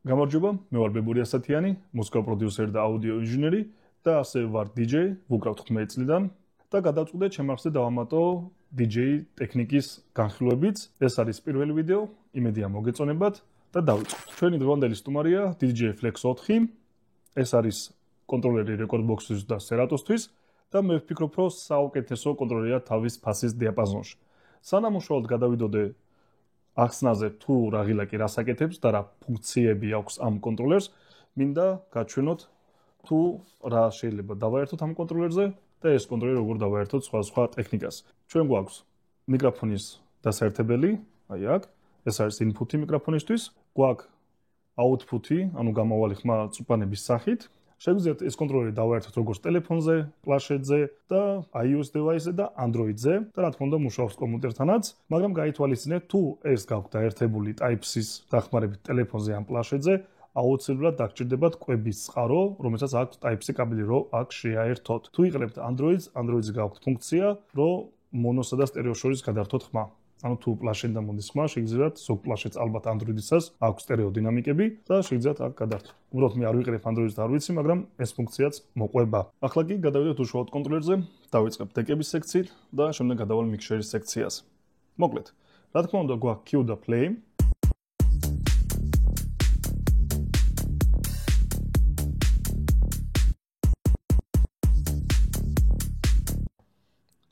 გამარჯობა, მე ვარ ბებური ასათიანი, მუსიკალ პროდიუსერი და აუდიო ინჟინერი და ასევე ვარ DJ, ვუკრავ 15 წლიდან და გადავწყვიტე ჩემ ახსნე დავამატო DJ ტექნიკის განხილვებიც. ეს არის პირველი ვიდეო, იმედია მოგეწონებათ და დავიწყოთ. ჩვენი დღევანდელი სტუმარია DJ Flex 4. ეს არის კონტროლერი Recordbox-ისთვის და Seratos-თვის და მე ვფიქრობ, რომ საუკეთესო კონტროლერია თავის ფასის დიაპაზონში. სანამ უშუალოდ გადავიდოდე ახსნაზე თუ რაღილაკი რას აკეთებს და რა ფუნქციები აქვს ამ კონტროლერს, მინდა გაჩვენოთ თუ რა შეიძლება დავაერთოთ ამ კონტროლერზე და ეს კონტროლერი როგორ დავაერთოთ სხვა ტექნიკას. ჩვენ გვაქვს მიკროფონის დასაერთებელი, აი აქ, ეს არის input-ი მიკროფონისთვის, გვაქვს output-ი, ანუ გამავალი ხმა წვანების სახით. შეგვიძლიათ ეს კონტროლერი დავაერთოთ როგორც ტელეფონზე, პლანშეტზე და iOS device-ზე და Android-ზე და რა თქმა უნდა მუშაობს კომპიუტერთანაც, მაგრამ გაითვალისწინეთ თუ ეს გაქვთ დაერთებული Type-C-ის დახმარებით ტელეფონზე ან პლანშეტზე, აუცილებლად დაგჭირდებათ კვების წყარო, რომელსაც აქვს Type-C კაბელი, რომ აქ შეაერთოთ. თუ იყრებთ Android-ს, Android-ზე გაქვთ ფუნქცია, რომ მონოსა და სტერეოს შორის გადაერთოთ ხმა. ანუ თუ პლანშეტიდან მოდის ხმა, შეგიძლიათ ზოგ პლანშეტს ალბათ Android-ისას აქვს სტერეო დინამიკები და შეგიძლიათ აქ გადაერთოთ. უბრალოდ მე არ ვიყრებ Android-ს და არ ვიცი, მაგრამ ეს ფუნქციაც მოყვება. ახლა კი გადავიდეთ უშუალოდ კონტროლერზე, დავიწყებ დეკების სექციით და შემდეგ გადავალ მიქსერის სექციაზე. მოკლედ, რა თქმა უნდა გვაქვს Cue და Play.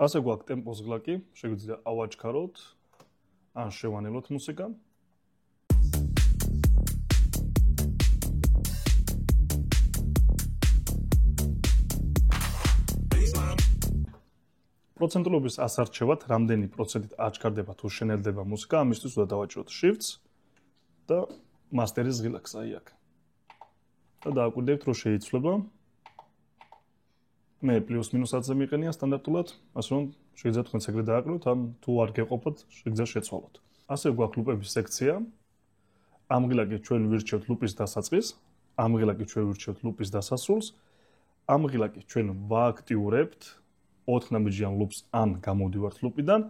ასე გვაქვს ტემპოს გლაკი, შეგვიძლია ავაჩქაროთ ან შევანელოთ მუსიკა. პროცენტულობის ასარჩევად, რამდენი პროცენტით აჩქარდება თუ შენელდება მუსიკა, ამისთვის უნდა დავაჭიროთ Shift-ს და მასტერის ღილაკს აი აქ. და დააკვირდებით, რომ შეიცვლება. მე +-მინუსადზე მიყენია სტანდარტულად, ასე რომ შეგიძლიათ თქვენც ეგრე დააკროთ, ან თუ არ გეყოფოთ, შეგიძლიათ შეცვალოთ. ასე გვაქვს ლუპების სექცია. ამ ღილაკით ჩვენ ვირჩევთ ლუპის დასაწყისს, ამ ღილაკით ჩვენ ვირჩევთ ლუპის დასასრულს, ამ ღილაკით ჩვენ ვააქტიურებთ 4 ნაბიჯიან ლუპს ან გამოვდივართ ლუპიდან,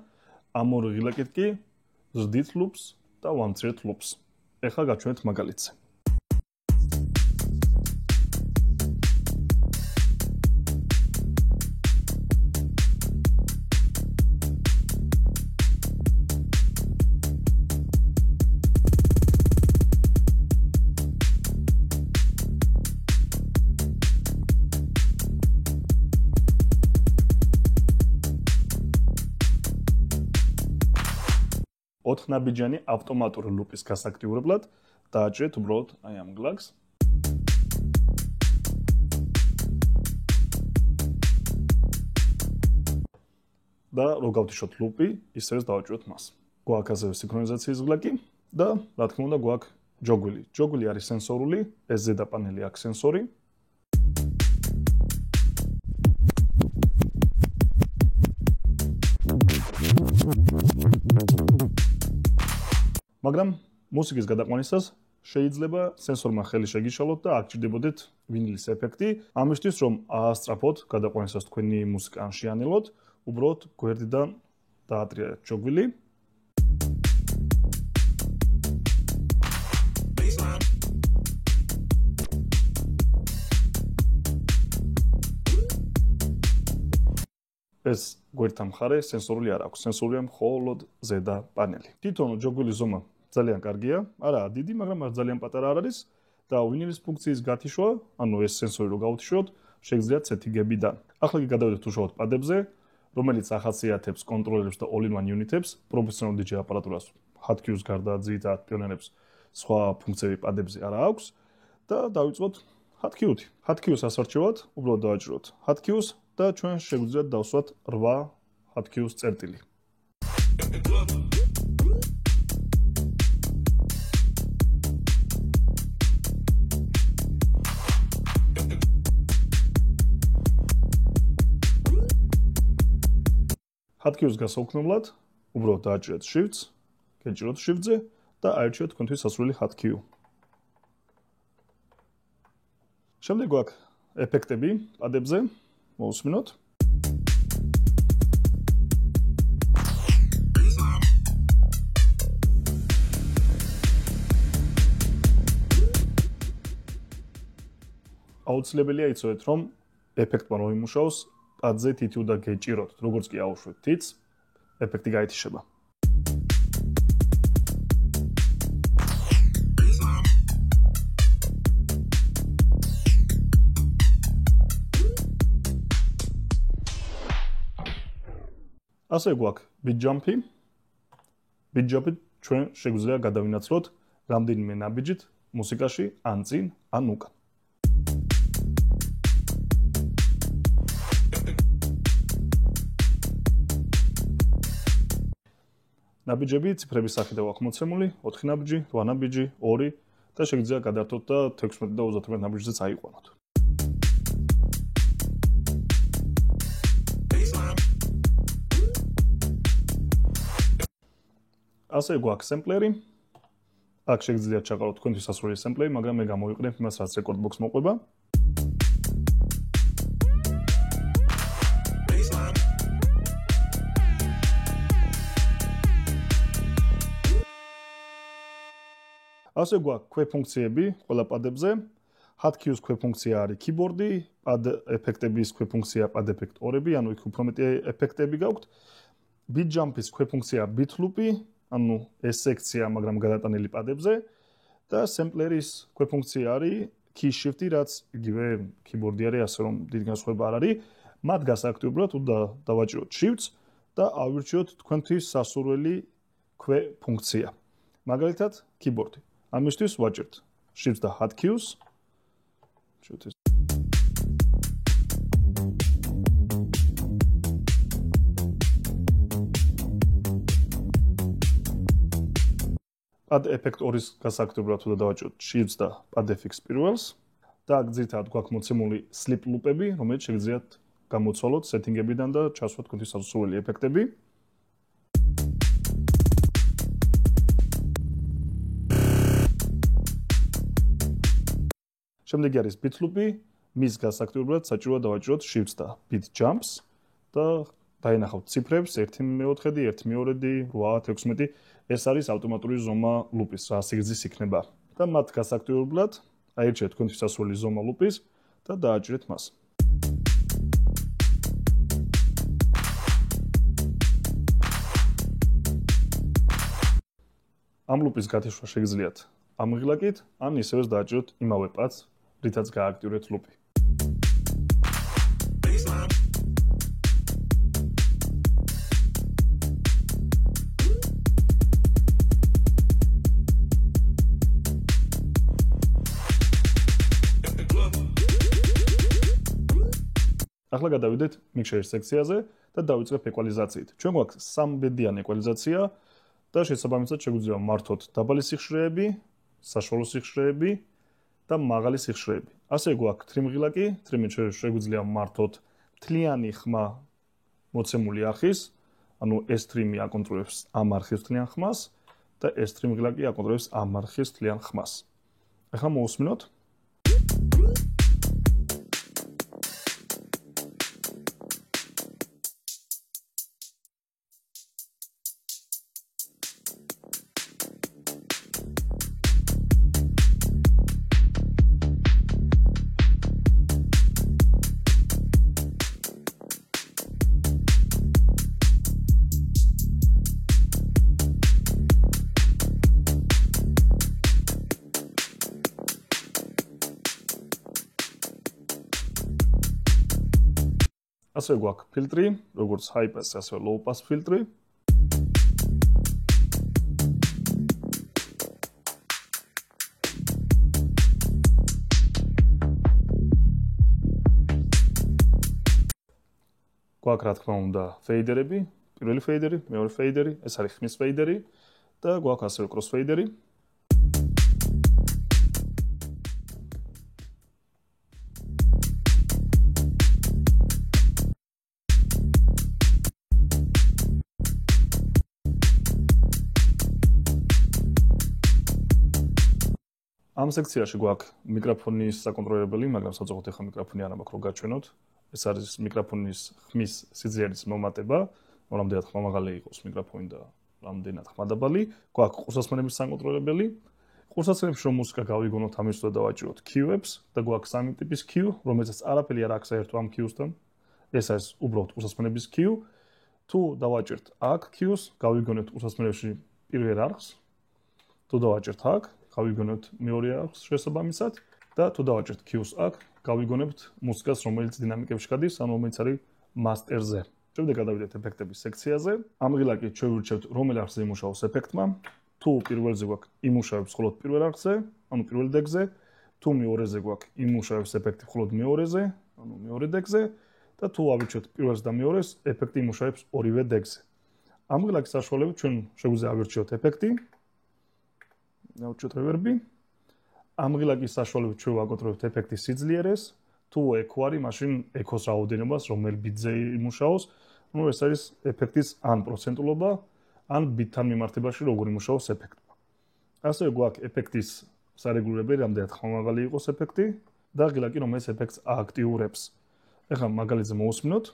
ამ ორ ღილაკით კი ზრდით ლუპს და ვამცირებთ ლუპს. ეხლა გაჩვენეთ მაგალითზე. ოთხნაბიჯანი ავტომატური ლუპის გასაქტიურებლად დააჭრეთ უბრალოდ აი ამ გლაკს. და რო გავთიშოთ ლუპი, ისევ დავაჭროთ მას. გვაქვს ასევე სინქრონიზაციის გლაკი და რა თქმა უნდა გვაქვს ჯოგვილი. ჯოგვილი არის სენსორული, ეს ზედა პანელი აქვს სენსორი. მაგრამ მუსიკის გადაყვანისას შეიძლება სენსორმა ხელი შეგიშალოთ და აქ ჭირდებოდეთ ვინილის ეფექტი. ამისთვის რომ აასწრაფოთ გადაყვანისას თქვენი მუსიკა ან შეანელოთ, უბრალოდ გვერდიდან დაატრიალეთ ჯოგვილი. ეს გვერდთან მხარე სენსორული არ აქვს, სენსორია მხოლოდ ზედა პანელი. თვითონ ჯოგვილის ზომა ძალიან კარგია, არაა დიდი, მაგრამ არ ძალიან პატარა არ არის და ვინილის ფუნქციის გათიშვა, ანუ ეს სენსორი რო გავთიშოთ, შეგიძლიათ setting-ებიდან. ახლა კი გადავიდეთ უშუალოდ პადებზე, რომელიც ახასიათებს კონტროლერებს და all-in-one unit-ებს, პროფესიონალ DJ აპარატურას hot-keys გარდა ძირითადად პიონერებს სხვა ფუნქციები პადებზე არ აქვს და დავიწყოთ hot-keys-ით. hot-keys-ს ასარჩევად, უბრალოდ დავაჭიროთ hot-keys და ჩვენ შეგვიძლიათ დავსვათ 8 hot-keys წერტილი. hot-keys გასაუქმებლად, უბრალოდ დააჭირეთ Shift-ს, გეჭიროთ Shift-ზე და აირჩიოთ თქვენთვის სასურველი hot-key. შემდეგ გვაქვს ეფექტები პადებზე. მოусმინოთ. აუცილებელია იცოდეთ, რომ ეფექტმა რომ იმუშაოს, პადზე თითი უნდა გეჭიროთ, როგორც კი აუშვეთ თითს, ეფექტი გაითიშება. ასე გვაქვს beat jump-ი. beat jump-ით ჩვენ შეგვიძლია გადავინაცვლოთ რამდენიმე ნაბიჯით მუსიკაში ან წინ, ან უკან. ნაბიჯები ციფრების სახით აქვს მოცემული, 4 ნაბიჯი, 8 ნაბიჯი, 2 და შეგიძლია გადართოთ და 16 და 31 ნაბიჯზეც აიყვანოთ. ასე გვაქვს სემპლერი. აქ შეგიძლიათ ჩაყაროთ თქვენთვის სასურველი სემპლერი, მაგრამ მე გამოვიყენებ იმას, რაც Record Box მოყვება. ასე გვაქვს ქვეფუნქციები ყველა პადებზე. Hotkeys ქვეფუნქცია არის keyboard-ი, pad ეფექტების ქვეფუნქცია pad effect 2-ები, ანუ იქ უფრო მეტი ეფექტები გაქვთ. Beat jump-ის ქვეფუნქცია beat loop-ი, ანუ ეს სექცია, მაგრამ გადატანილი პადებზე და sampler-ის ქვეფუნქცია არის key shift-ი, რაც იგივე keyboard-ი არის, ასე რომ დიდი განსხვავება არ არის. მათ გასააქტიებლად უნდა დავაჭიროთ shift-ს და ავირჩიოთ თქვენთვის სასურველი ქვეფუნქცია. მაგალითად, keyboard-ი. ამისთვის ვაჭირთ shift და hotkeys. pad effect 2-ის გასააქტიებლად უნდა დავაჭიროთ shift და pad effects პირველს და აქ ძირითადად გვაქვს მოცემული slip loop-ები, რომელიც შეგიძლიათ გამოცვალოთ setting-ებიდან და ჩასვათ თქვენთვის სასურველი ეფექტები. შემდეგი არის beat loop-ი, მის გასააქტიებლად საჭიროა დავაჭიროთ shift და beat jumps და დაინახავთ ციფრებს 1/4, 1/2, 8, 16. ეს არის ავტომატური ზომა loop-ის, რა სიგრძის იქნება. და მათ გასააქტიებლად აირჩიეთ თქვენთვის სასურველი ზომა loop-ის და დააჭირეთ მას. ამ loop-ის გათიშვა შეგიძლიათ ამღილაკით, ან ისევ დააჭიროთ იმავე პადს, რითაც გააქტიურეთ loop-ი. ახლა გადავიდეთ mixer-ის სექციაზე და დავიწყებ ეკვალიზაციით. ჩვენ გვაქვს სამბედიანი ეკვალიზაცია და შესაბამისად შეგვიძლია მართოთ დაბალი სიხშირეები, საშუალო სიხშირეები და მაღალი სიხშირეები. ასე გვაქვს თრიმღილაკი, თრიმით შეგვიძლია მართოთ მთლიანი ხმა მოცემული არხის, ანუ ეს თრიმი აკონტროლებს ამ არხის მთლიან ხმას და ეს თრიმღილაკი აკონტროლებს ამ არხის მთლიან ხმას. ახლა მოусმინოთ. ასე გვაქვს ფილტრი, როგორც high pass, ასევე low pass ფილტრი. გვაქვს რა თქმა უნდა ფეიდერები, პირველი ფეიდერი, მეორე ფეიდერი, ეს არის ხმის ფეიდერი და გვაქვს ასევე cross ფეიდერი. ამ სექციაში გვაქვს მიკროფონის საკონტროლებელი, მაგრამ საწუხოდ ახლა მიკროფონი არ მაქვს რო გაჩვენოთ. ეს არის მიკროფონის ხმის სიძლიერის მომატება, რამდენად ხმამაღალი იყოს მიკროფონი და რამდენად ხმადაბალი. გვაქვს ყურსასმენების საკონტროლებელი. ხურსაცმელებში რომ მუსიკა გავიგონოთ, ამისთვის დავაჭიროთ Q-ებს და გვაქვს სამი ტიპის Q, რომელსაც არაფერი არ აქვს საერთო ამ Q-სთან. ეს არის უბრალოდ ხურსაცმელების Q. თუ დავაჭერთ აქ Q-ს, გავიგონებთ ხურსაცმელებში პირველ არხს. თუ დავაჭერთ აქ, გავიგონებთ მეორე არხს შესაბამისად და თუ დავაჭერთ Q-ს აქ, გავიგონებთ მუსიკას, რომელიც დინამიკებში გადის, ანუ რომელიც არის მასტერზე. შემდეგ გადავიდეთ ეფექტების სექციაზე. ამღილაკით შევირჩევთ რომელ არხზე იმუშაოს ეფექტმა. თუ პირველზე გვაქვს იმუშავებს მხოლოდ პირველ არხზე, ანუ პირველ დეგზე, თუ მეორეზე გვაქვს იმუშავებს ეფექტი მხოლოდ მეორეზე, ანუ მეორე დეგზე და თუ ავირჩევთ პირველს და მეორეს, ეფექტი იმუშავებს ორივე დეგზე. ამღილაკის საშუალებით ჩვენ შეგვიძლია ავირჩიოთ ეფექტი. დავუჭიროთ რევერბი. ამღილაკის საშუალებით ჩვენ ვაკონტროლებთ ეფექტის სიძლიერეს. თუ ეკო არის, მაშინ ეკოს რაოდენობას რომელ ბიტზე იმუშაოს, ну ეს არის ეფექტის ან პროცენტულობა, ან ბიტთან მიმართებაში როგორ იმუშაოს ეფექტმა. ასევე გვაქვს ეფექტის სარეგულირებელი, რამდენად ხმამაღალი იყოს ეფექტი და ღილაკი რომელიც ეფექტს ააქტიურებს. ეხლა მაგალითზე მოვუსმინოთ.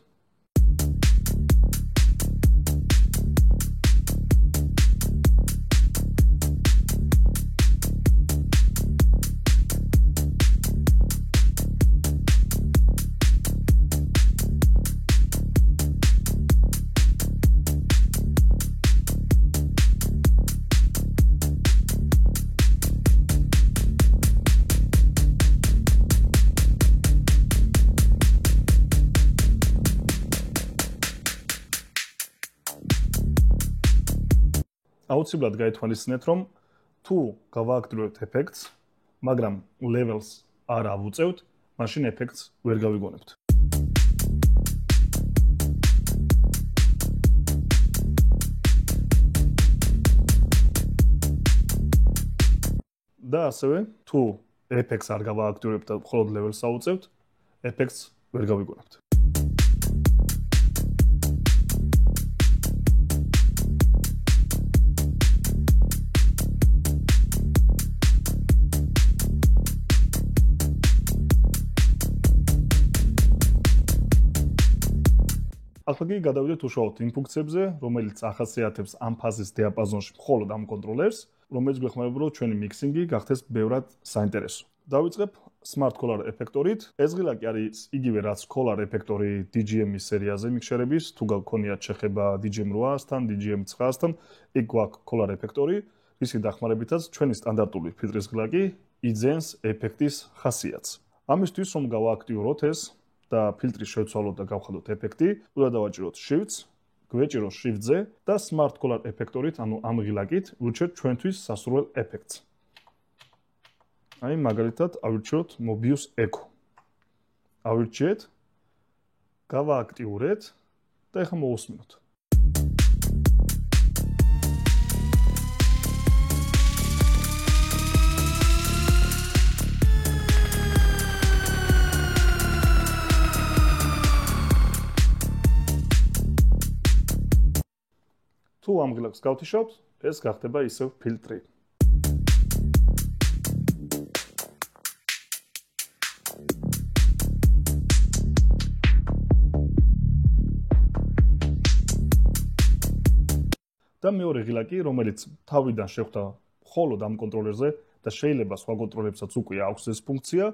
აუცილებლად გაითვალისწინეთ, რომ თუ გავააქტიურებთ ეფექტს, მაგრამ levels არ ავუწევთ, მაშინ ეფექტს ვერ გავიგონებთ. და ასევე, თუ ეფექტს არ გავააქტიურებთ და მხოლოდ levels ავუწევთ, ეფექტს ვერ გავიგონებთ. ახლა კი გადავიდეთ უშუალოდ იმ ფუნქციებზე, რომელიც ახასიათებს ამ ფაზის დიაპაზონში მხოლოდ ამ კონტროლერს, რომელიც გვეხმარება, რომ ჩვენი მიქსინგი გახდეს ბევრად საინტერესო. დავიწყებ Smart Color ეფექტორით. ეს ღილაკი არის იგივე რაც Color ეფექტორი DJM-ის სერიაზე მიქსერების, თუ გაგქონიათ შეხება DJM 8-სთან, DJM 9-სთან, იქ გვაქვს Color ეფექტორი, რის დახმარებითაც ჩვენი სტანდარტული ფილტრის ღილაკი იძენს ეფექტის ხასიათს. ამისთვის რომ გავააქტიუროთ ეს და ფილტრის შევცვალოთ და გავხადოთ ეფექტი, უნდა დავაჭიროთ Shift-ს, გვეჭიროთ Shift-ზე და Smart Color ეფექტორით, ანუ ამ ღილაკით, ვირჩევთ ჩვენთვის სასურველ ეფექტს. აი, მაგალითად, ავირჩიოთ Mobius Echo. ავირჩიეთ, გავააქტიურეთ და ეხლა მოვუსმინოთ. თუ ამ ღილაკს გავთიშავთ, ეს გახდება ისევ ფილტრი. და მეორე ღილაკი, რომელიც თავიდან შეხვდა მხოლოდ ამ კონტროლერზე და შეიძლება სხვა კონტროლერებსაც უკვე აქვს ეს ფუნქცია,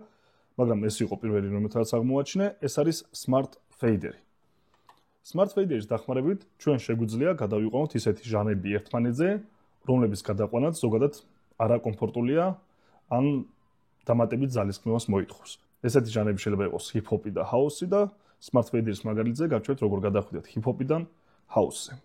მაგრამ ეს იყო პირველი რომელთაც აღმოაჩინე, ეს არის Smart Fader. Smart Fader-ის დახმარებით ჩვენ შეგვიძლია გადავიყვანოთ ისეთი ჟანრები ერთმანეთზე, რომლების გადაყვანაც ზოგადად არაკომფორტულია, ან დამატებით ძალისხმევას მოითხოვს. ესეთი ჟანრები შეიძლება იყოს hip-hop და house-ი და Smart Fader-ის მაგალითზე გავჩვენეთ როგორ გადავხვიდეთ hip-hop-დან house-ზე.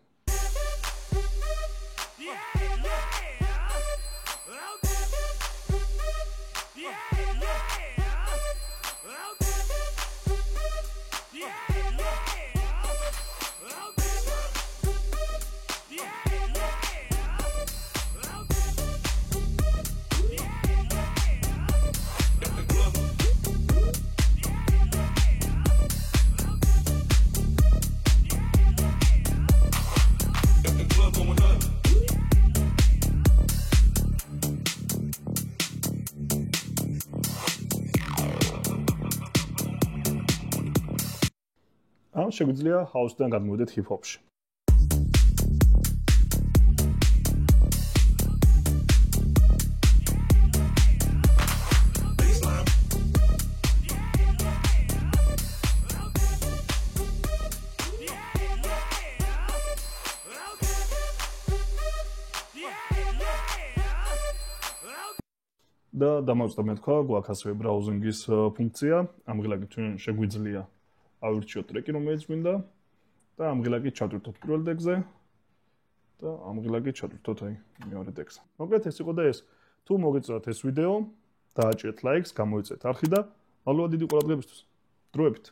ამ შეგვიძლია house-დან გადმოვიდეთ hip-hop-ში. და დამოწდა მე თქვა, გვაქვს ასევე ბრაუზინგის ფუნქცია. ამღილაკით ჩვენ შეგვიძლია ავირჩიოთ ტრეკი, რომელიც გვინდა და ამღილაკით ჩავტვირთოთ პირველ ტეგზე და ამღილაკით ჩავტვირთოთ აი მეორე ტეგზე. მოკლედ ეს იყო და ეს. თუ მოგეწონათ ეს ვიდეო, დააჭერეთ ლაიქს, გამოიწვიეთ არხი და მადლობა დიდი ყურადღებისთვის. დროებით.